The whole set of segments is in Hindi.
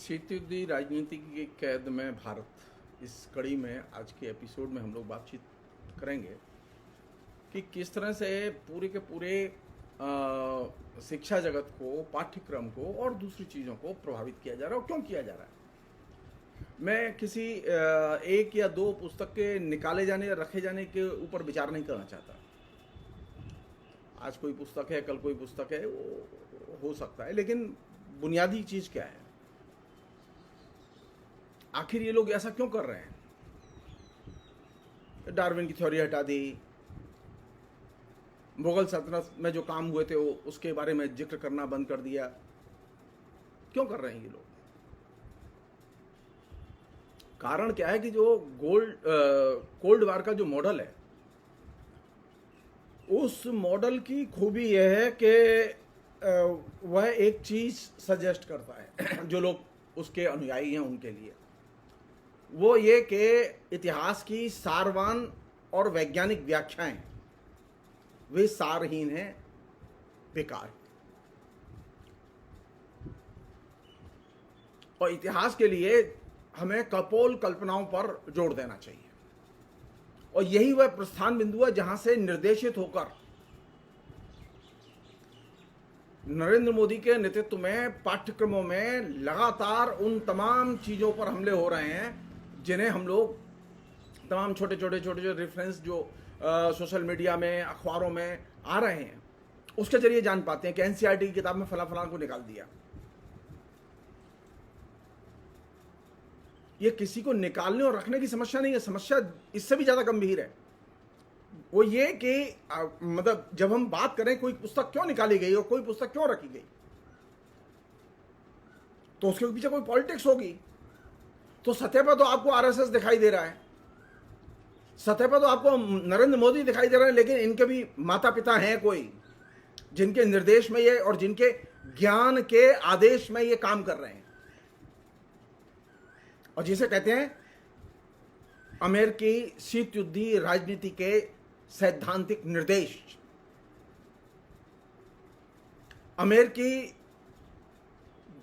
शीतयुद्धीय राजनीति की कैद में भारत, इस कड़ी में आज के एपिसोड में हम लोग बातचीत करेंगे कि किस तरह से पूरे के पूरे शिक्षा जगत को, पाठ्यक्रम को और दूसरी चीज़ों को प्रभावित किया जा रहा है और क्यों किया जा रहा है। मैं किसी एक या दो पुस्तक के निकाले जाने या रखे जाने के ऊपर विचार नहीं करना चाहता। आज कोई पुस्तक है, कल कोई पुस्तक है, वो हो सकता है, लेकिन बुनियादी चीज़ क्या है? आखिर ये लोग ऐसा क्यों कर रहे हैं? डार्विन की थ्योरी हटा दी, मुगल सल्तनत में जो काम हुए थे उसके बारे में जिक्र करना बंद कर दिया। क्यों कर रहे हैं ये लोग? कारण क्या है कि जो कोल्ड वार का जो मॉडल है, उस मॉडल की खूबी यह है कि वह एक चीज सजेस्ट करता है जो लोग उसके अनुयायी हैं उनके लिए, वो ये कि इतिहास की सारवान और वैज्ञानिक व्याख्याएं वे सारहीन हैं, बेकार। और इतिहास के लिए हमें कपोल कल्पनाओं पर जोर देना चाहिए, और यही वह प्रस्थान बिंदु है जहां से निर्देशित होकर नरेंद्र मोदी के नेतृत्व में पाठ्यक्रमों में लगातार उन तमाम चीजों पर हमले हो रहे हैं जिन्हें हम लोग तमाम छोटे छोटे रेफरेंस जो सोशल मीडिया में, अखबारों में आ रहे हैं, उसके जरिए जान पाते हैं कि एनसीईआरटी की किताब में फला को निकाल दिया। ये किसी को निकालने और रखने की समस्या नहीं है, समस्या इससे भी ज्यादा गंभीर है। वो ये कि मतलब जब हम बात करें कोई पुस्तक क्यों निकाली गई और कोई पुस्तक क्यों रखी गई, तो उसके पीछे कोई पॉलिटिक्स होगी। तो सतह पर तो आपको आरएसएस दिखाई दे रहा है, सतह पर तो आपको नरेंद्र मोदी दिखाई दे रहे हैं, लेकिन इनके भी माता पिता हैं कोई जिनके निर्देश में ये और जिनके ज्ञान के आदेश में ये काम कर रहे हैं, और जिसे कहते हैं अमेरिकी शीतयुद्धीय राजनीति के सैद्धांतिक निर्देश। अमेरिकी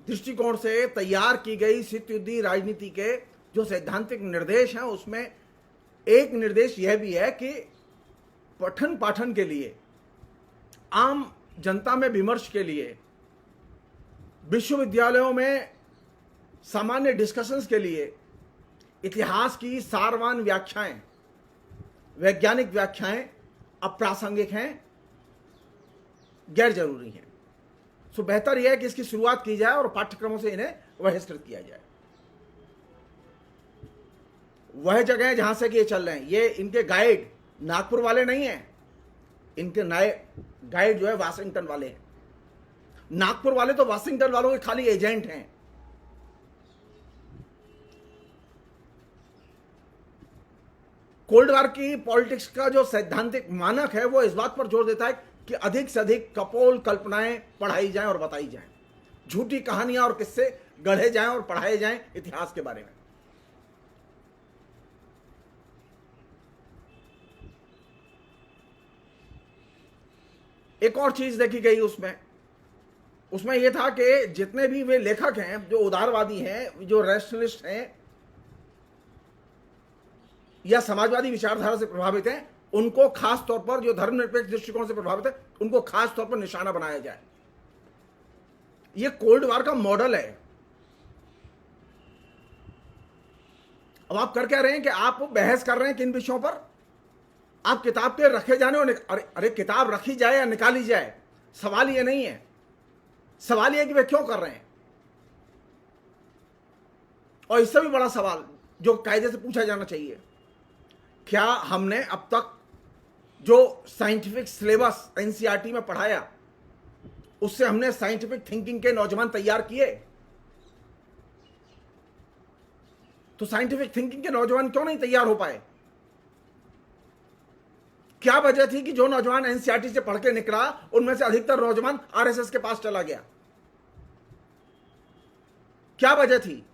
दृष्टिकोण से तैयार की गई शीतयुद्धीय राजनीति के जो सैद्धांतिक निर्देश हैं, उसमें एक निर्देश यह भी है कि पठन पाठन के लिए, आम जनता में विमर्श के लिए, विश्वविद्यालयों में सामान्य डिस्कशंस के लिए इतिहास की सारवान व्याख्याएं, वैज्ञानिक व्याख्याएं अप्रासंगिक हैं, गैर जरूरी हैं। सो बेहतर यह है कि इसकी शुरुआत की जाए और पाठ्यक्रमों से इन्हें बहिष्कृत किया जाए। वह जगह है जहां से कि ये चल रहे हैं, ये इनके गाइड नागपुर वाले नहीं हैं, इनके नए गाइड जो है वाशिंगटन वाले हैं। नागपुर वाले तो वाशिंगटन वालों के खाली एजेंट हैं। कोल्ड वार की पॉलिटिक्स का जो सैद्धांतिक मानक है वो इस बात पर जोर देता है कि अधिक से अधिक कपोल कल्पनाएं पढ़ाई जाएं और बताई जाएं, झूठी कहानियां और किस्से गढ़े जाएं और पढ़ाए जाएं इतिहास के बारे में। एक और चीज देखी गई उसमें यह था कि जितने भी वे लेखक हैं जो उदारवादी हैं, जो रैशनलिस्ट हैं या समाजवादी विचारधारा से प्रभावित हैं, उनको खास तौर पर, जो धर्मनिरपेक्ष दृष्टिकोण से प्रभावित है, उनको खास तौर पर निशाना बनाया जाए। यह कोल्ड वार का मॉडल है। अब आप कर क्या रहे हैं कि आप बहस कर रहे हैं किन विषयों पर? आप किताब के रखे जाने और अरे किताब रखी जाए या निकाली जाए, सवाल ये नहीं है। सवाल यह कि वे क्यों कर रहे हैं। और इससे भी बड़ा सवाल जो कायदे से पूछा जाना चाहिए, क्या हमने अब तक जो साइंटिफिक सिलेबस एनसीईआरटी में पढ़ाया, उससे हमने साइंटिफिक थिंकिंग के नौजवान तैयार किए? तो साइंटिफिक थिंकिंग के नौजवान क्यों नहीं तैयार हो पाए? क्या वजह थी कि जो नौजवान एनसीईआरटी से पढ़ के निकला, उनमें से अधिकतर नौजवान आरएसएस के पास चला गया? क्या वजह थी?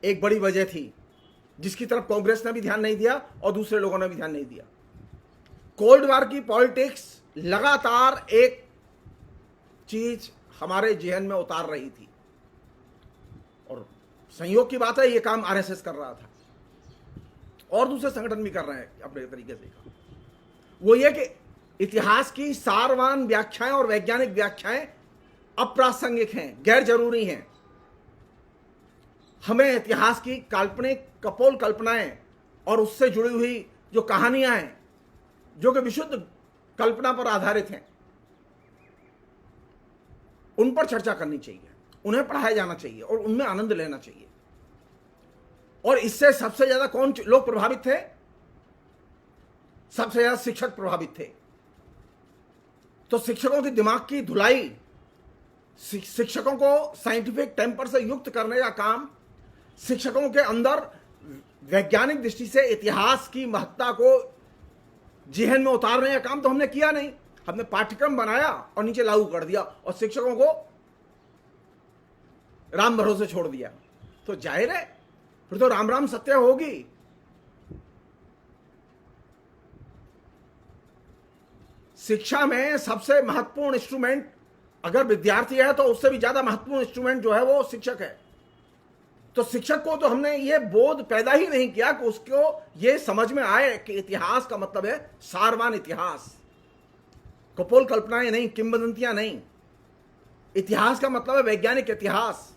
एक बड़ी वजह थी जिसकी तरफ कांग्रेस ने भी ध्यान नहीं दिया और दूसरे लोगों ने भी ध्यान नहीं दिया। कोल्ड वार की पॉलिटिक्स लगातार एक चीज हमारे जहन में उतार रही थी संयोग की बात है ये काम आरएसएस कर रहा था और दूसरे संगठन भी कर रहे हैं अपने तरीके से। वो ये कि इतिहास की सारवान व्याख्याएं और वैज्ञानिक व्याख्याएं अप्रासंगिक हैं, गैर जरूरी हैं। हमें इतिहास की काल्पनिक कपोल कल्पनाएं और उससे जुड़ी हुई जो कहानियां हैं जो कि विशुद्ध कल्पना पर आधारित हैं, उन पर चर्चा करनी चाहिए, उन्हें पढ़ाया जाना चाहिए और उनमें आनंद लेना चाहिए। और इससे सबसे ज्यादा कौन लोग प्रभावित थे? सबसे ज्यादा शिक्षक प्रभावित थे। तो शिक्षकों की दिमाग की धुलाई, शिक्षकों को साइंटिफिक टेम्पर से युक्त करने का काम, शिक्षकों के अंदर वैज्ञानिक दृष्टि से इतिहास की महत्ता को जेहन में उतारने का काम तो हमने किया नहीं। हमने पाठ्यक्रम बनाया और नीचे लागू कर दिया और शिक्षकों को राम भरोसे छोड़ दिया। तो जाहिर है फिर तो राम राम सत्य होगी। शिक्षा में सबसे महत्वपूर्ण इंस्ट्रूमेंट अगर विद्यार्थी है तो उससे भी ज्यादा महत्वपूर्ण इंस्ट्रूमेंट जो है वो शिक्षक है। तो शिक्षक को तो हमने ये बोध पैदा ही नहीं किया कि उसको ये समझ में आए कि इतिहास का मतलब है सारवान इतिहास, कपोल कल्पनाएं नहीं, किंवदंतियां नहीं। इतिहास का मतलब है वैज्ञानिक इतिहास।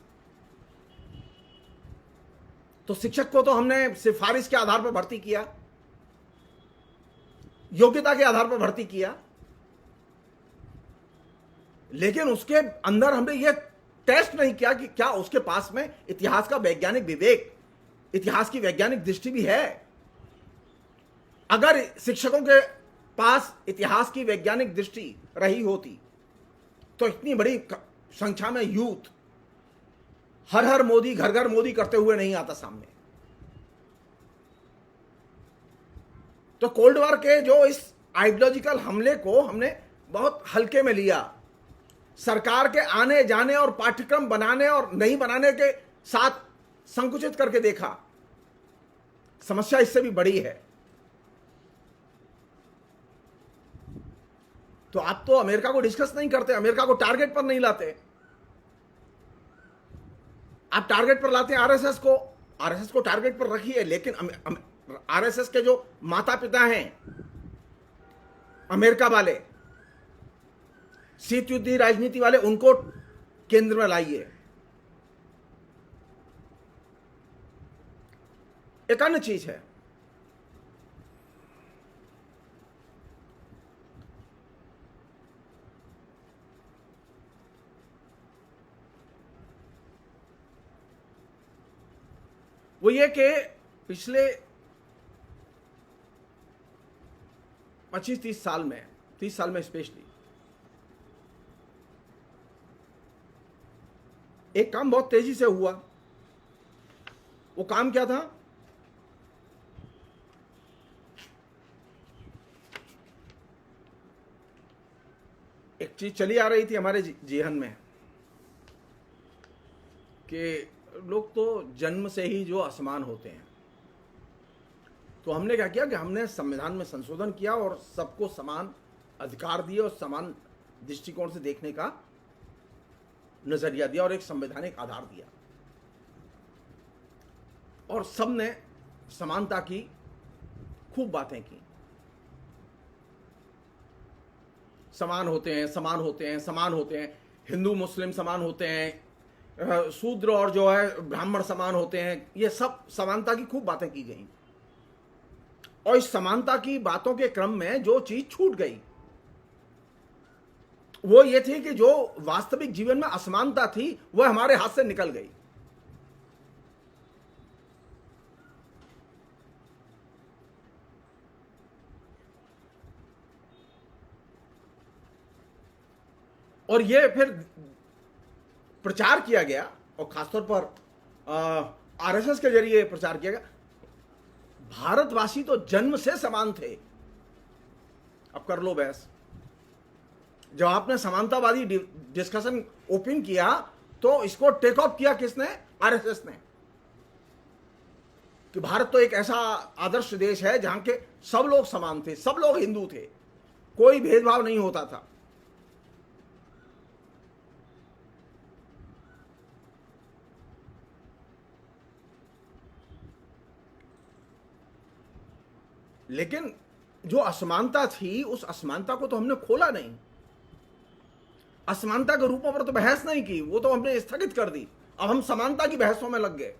तो शिक्षक को तो हमने सिफारिश के आधार पर भर्ती किया, योग्यता के आधार पर भर्ती किया, लेकिन उसके अंदर हमने ये टेस्ट नहीं किया कि क्या उसके पास में इतिहास का वैज्ञानिक विवेक, इतिहास की वैज्ञानिक दृष्टि भी है। अगर शिक्षकों के पास इतिहास की वैज्ञानिक दृष्टि रही होती तो इतनी बड़ी संख्या में यूथ हर हर मोदी, घर घर मोदी करते हुए नहीं आता सामने। तो कोल्ड वॉर के जो इस आइडियोलॉजिकल हमले को हमने बहुत हल्के में लिया। सरकार के आने जाने और पाठ्यक्रम बनाने और नहीं बनाने के साथ संकुचित करके देखा। समस्या इससे भी बड़ी है। तो आप तो अमेरिका को डिस्कस नहीं करते, अमेरिका को टारगेट पर नहीं लाते, आप टारगेट पर लाते हैं आरएसएस को। आरएसएस को टारगेट पर रखिए, लेकिन आरएसएस के जो माता पिता हैं अमेरिका वाले, शीत युद्ध राजनीति वाले, उनको केंद्र में लाइए। एक अन्य चीज है, वो ये कि पिछले 25-30 साल में, 30 साल में स्पेशली, एक काम बहुत तेजी से हुआ। वो काम क्या था? एक चीज चली आ रही थी हमारे जेहन में कि लोग तो जन्म से ही जो असमान होते हैं। तो हमने क्या किया कि हमने संविधान में संशोधन किया और सबको समान अधिकार दिए और समान दृष्टिकोण से देखने का नजरिया दिया और एक संवैधानिक आधार दिया। और सबने समानता की खूब बातें की। समान होते हैं, समान होते हैं, समान होते हैं, हिंदू मुस्लिम समान होते हैं, शूद्र और जो है ब्राह्मण समान होते हैं। ये सब समानता की खूब बातें की गई। और इस समानता की बातों के क्रम में जो चीज छूट गई वो ये थी कि जो वास्तविक जीवन में असमानता थी वह हमारे हाथ से निकल गई। और ये फिर प्रचार किया गया और खासतौर पर आरएसएस के जरिए प्रचार किया गया। भारतवासी तो जन्म से समान थे। अब कर लो बहस। जब आपने समानतावादी डिस्कशन ओपन किया तो इसको टेक ऑफ किया किसने? आरएसएस ने। कि भारत तो एक ऐसा आदर्श देश है जहां के सब लोग समान थे, सब लोग हिंदू थे, कोई भेदभाव नहीं होता था। लेकिन जो असमानता थी उस असमानता को तो हमने खोला नहीं, असमानता के रूपों पर तो बहस नहीं की, वो तो हमने स्थगित कर दी। अब हम समानता की बहसों में लग गए।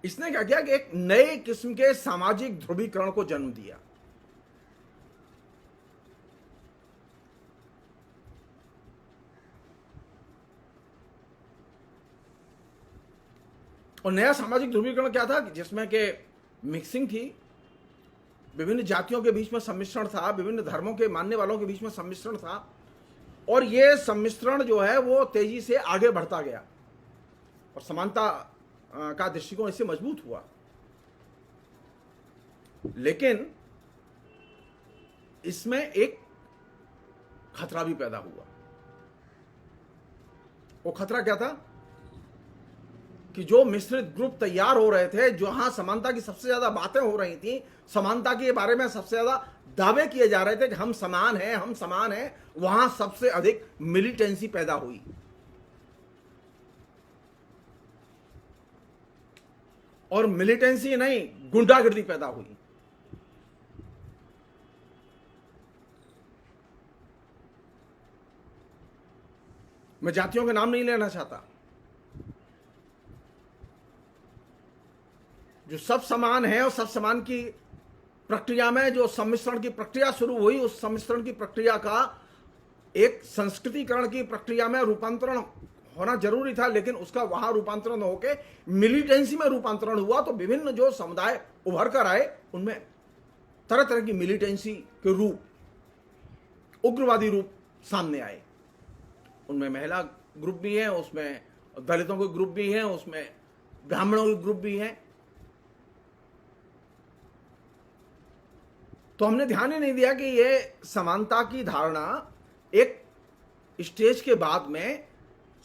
इसने क्या किया कि एक नए किस्म के सामाजिक ध्रुवीकरण को जन्म दिया। और नया सामाजिक ध्रुवीकरण क्या था, जिसमें के मिक्सिंग थी, विभिन्न जातियों के बीच में सम्मिश्रण था, विभिन्न धर्मों के मानने वालों के बीच में सम्मिश्रण था, और ये सम्मिश्रण जो है वो तेजी से आगे बढ़ता गया और समानता का दृष्टिकोण इससे मजबूत हुआ। लेकिन इसमें एक खतरा भी पैदा हुआ। वो खतरा क्या था कि जो मिश्रित ग्रुप तैयार हो रहे थे, जहां समानता की सबसे ज्यादा बातें हो रही थी, समानता के बारे में सबसे ज्यादा दावे किए जा रहे थे कि हम समान हैं, हम समान हैं, वहां सबसे अधिक मिलिटेंसी पैदा हुई। और मिलिटेंसी नहीं, गुंडागर्दी पैदा हुई। मैं जातियों के नाम नहीं लेना चाहता, जो सब समान है, और सब समान की प्रक्रिया में जो सम्मिश्रण की प्रक्रिया शुरू हुई, उस सम्मिश्रण की प्रक्रिया का एक संस्कृतिकरण की प्रक्रिया में रूपांतरण होना जरूरी था, लेकिन उसका वहां रूपांतरण होके मिलिटेंसी में रूपांतरण हुआ। तो विभिन्न जो समुदाय उभर कर आए, उनमें तरह तरह की मिलिटेंसी के रूप, उग्रवादी रूप सामने आए। उनमें महिला ग्रुप भी है, उसमें दलितों के ग्रुप भी हैं, उसमें ब्राह्मणों के ग्रुप भी हैं। तो हमने ध्यान ही नहीं दिया कि ये समानता की धारणा एक स्टेज के बाद में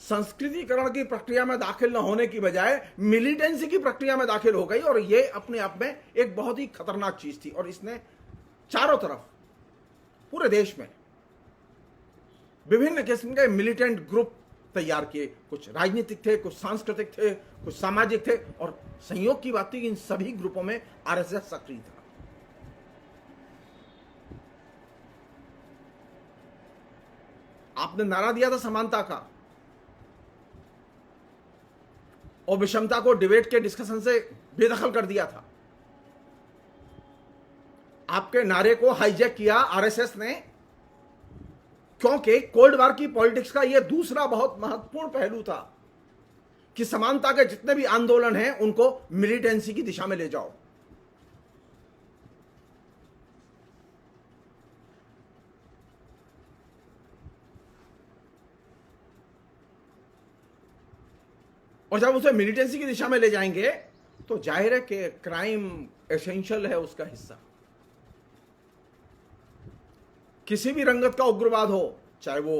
संस्कृतिकरण की प्रक्रिया में दाखिल न होने की बजाय मिलिटेंसी की प्रक्रिया में दाखिल हो गई, और ये अपने आप में एक बहुत ही खतरनाक चीज थी। और इसने चारों तरफ पूरे देश में विभिन्न किस्म के मिलिटेंट ग्रुप तैयार किए। कुछ राजनीतिक थे, कुछ सांस्कृतिक थे, कुछ सामाजिक थे, और संयोग की बात थी कि इन सभी ग्रुपों में आरएसएस सक्रिय था। आपने नारा दिया था समानता का, और विषमता को डिबेट के डिस्कशन से बेदखल कर दिया था। आपके नारे को हाईजैक किया आरएसएस ने, क्योंकि कोल्ड वार की पॉलिटिक्स का यह दूसरा बहुत महत्वपूर्ण पहलू था कि समानता के जितने भी आंदोलन हैं उनको मिलिटेंसी की दिशा में ले जाओ। और जब उसे मिलिटेंसी की दिशा में ले जाएंगे तो जाहिर है कि क्राइम एसेंशियल है उसका हिस्सा। किसी भी रंगत का उग्रवाद हो, चाहे वो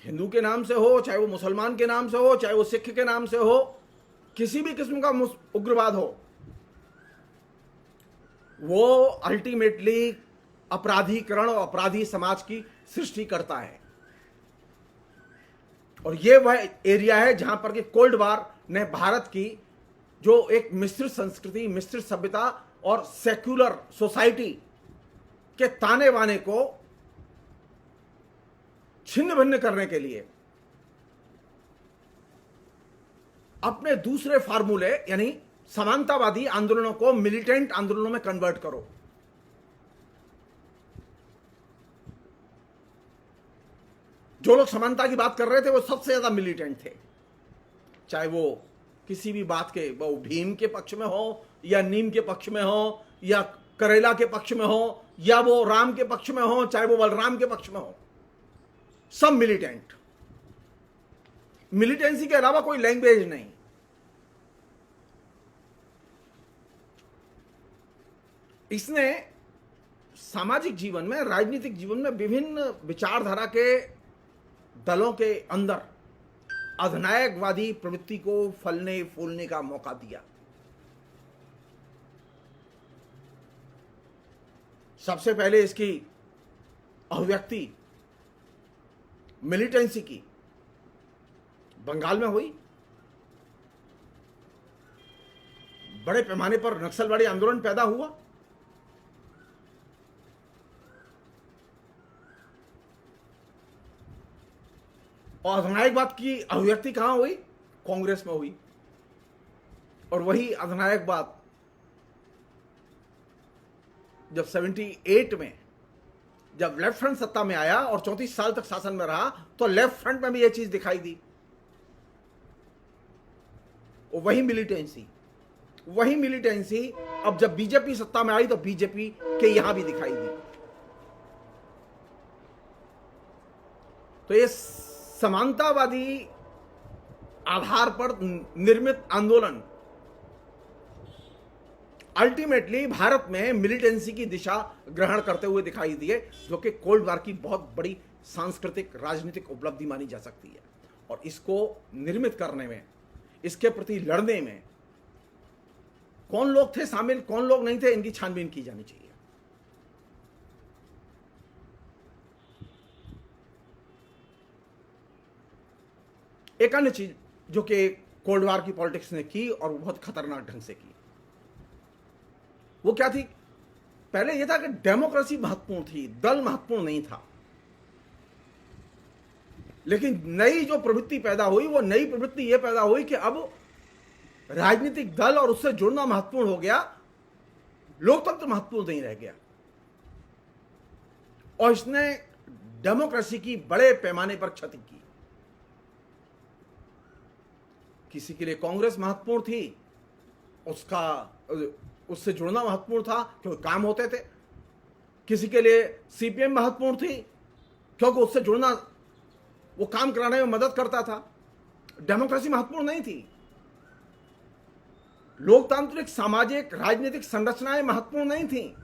हिंदू के नाम से हो, चाहे वो मुसलमान के नाम से हो, चाहे वो सिख के नाम से हो, किसी भी किस्म का उग्रवाद हो, वो अल्टीमेटली अपराधीकरण और अपराधी समाज की सृष्टि करता है। और ये वह एरिया है जहां पर कि कोल्ड वार ने भारत की जो एक मिश्रित संस्कृति, मिश्रित सभ्यता और सेक्युलर सोसाइटी के ताने बाने को छिन्न भिन्न करने के लिए अपने दूसरे फार्मूले यानी समानतावादी आंदोलनों को मिलिटेंट आंदोलनों में कन्वर्ट करो। जो लोग समानता की बात कर रहे थे वो सबसे ज्यादा मिलिटेंट थे, चाहे वो किसी भी बात के, वो भीम के पक्ष में हो या नीम के पक्ष में हो या करेला के पक्ष में हो या वो राम के पक्ष में हो, चाहे वो बलराम के पक्ष में हो, सब मिलिटेंट। मिलिटेंसी के अलावा कोई लैंग्वेज नहीं। इसने सामाजिक जीवन में, राजनीतिक जीवन में विभिन्न विचारधारा के दलों के अंदर अधिनायकवादी प्रवृत्ति को फलने फूलने का मौका दिया। सबसे पहले इसकी अभिव्यक्ति मिलिटेंसी की बंगाल में हुई, बड़े पैमाने पर नक्सलवादी आंदोलन पैदा हुआ। और अधिनायकवाद की अभिव्यक्ति कहां हुई? कांग्रेस में हुई। और वही अधिनायकवाद जब 78 में जब लेफ्ट फ्रंट सत्ता में आया और 34 साल तक शासन में रहा, तो लेफ्ट फ्रंट में भी यह चीज दिखाई दी। वही मिलिटेंसी अब जब बीजेपी सत्ता में आई तो बीजेपी के यहां भी दिखाई दी। तो ये समानतावादी आधार पर निर्मित आंदोलन अल्टीमेटली भारत में मिलिटेंसी की दिशा ग्रहण करते हुए दिखाई दिए, जो कि कोल्ड वॉर की बहुत बड़ी सांस्कृतिक राजनीतिक उपलब्धि मानी जा सकती है। और इसको निर्मित करने में, इसके प्रति लड़ने में कौन लोग थे शामिल, कौन लोग नहीं थे, इनकी छानबीन की जानी चाहिए। एक अन्य चीज जो कि कोल्ड वॉर की पॉलिटिक्स ने की और वो बहुत खतरनाक ढंग से की, वो क्या थी? पहले यह था कि डेमोक्रेसी महत्वपूर्ण थी, दल महत्वपूर्ण नहीं था। लेकिन नई जो प्रवृत्ति पैदा हुई, वो नई प्रवृत्ति यह पैदा हुई कि अब राजनीतिक दल और उससे जुड़ना महत्वपूर्ण हो गया, लोकतंत्र महत्वपूर्ण नहीं रह गया। और इसने डेमोक्रेसी की बड़े पैमाने पर क्षति की। किसी के लिए कांग्रेस महत्वपूर्ण थी, उससे जुड़ना महत्वपूर्ण था क्योंकि काम होते थे। किसी के लिए सीपीएम महत्वपूर्ण थी क्योंकि उससे जुड़ना, वो काम कराने में मदद करता था। डेमोक्रेसी महत्वपूर्ण नहीं थी। लोकतांत्रिक, सामाजिक, राजनीतिक संरचनाएं महत्वपूर्ण नहीं थी।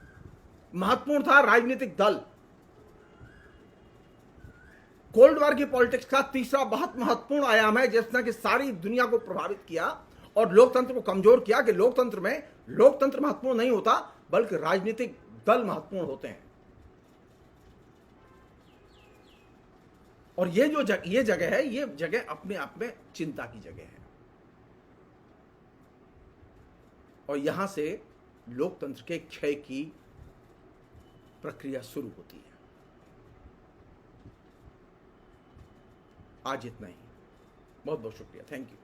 महत्वपूर्ण था राजनीतिक दल। कोल्ड वॉर की पॉलिटिक्स का तीसरा बहुत महत्वपूर्ण आयाम है, जिसने कि सारी दुनिया को प्रभावित किया और लोकतंत्र को कमजोर किया, कि लोकतंत्र में लोकतंत्र महत्वपूर्ण नहीं होता बल्कि राजनीतिक दल महत्वपूर्ण होते हैं। और ये जगह है, ये जगह अपने आप में चिंता की जगह है। और यहां से लोकतंत्र के क्षय की प्रक्रिया शुरू होती है। आज इतना ही। बहुत बहुत शुक्रिया। Thank you.